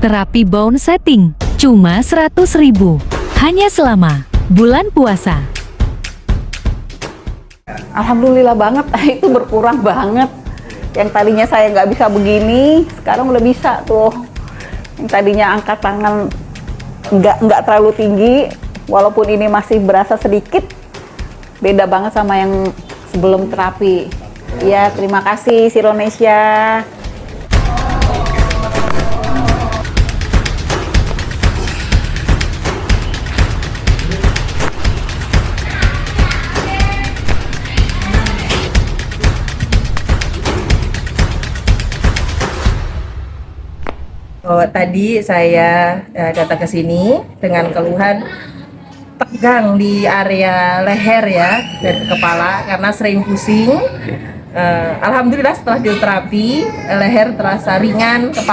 Terapi bone setting cuma 100.000 hanya selama bulan puasa. Alhamdulillah banget, itu berkurang banget. Yang tadinya saya nggak bisa begini, sekarang udah bisa tuh. Yang tadinya angkat tangan nggak terlalu tinggi, walaupun ini masih berasa sedikit, beda banget sama yang sebelum terapi. Ya, terima kasih Sironesia. Tadi saya datang ke sini dengan keluhan tegang di area leher ya dan kepala karena sering pusing. Alhamdulillah setelah dioterapi leher terasa ringan, kepala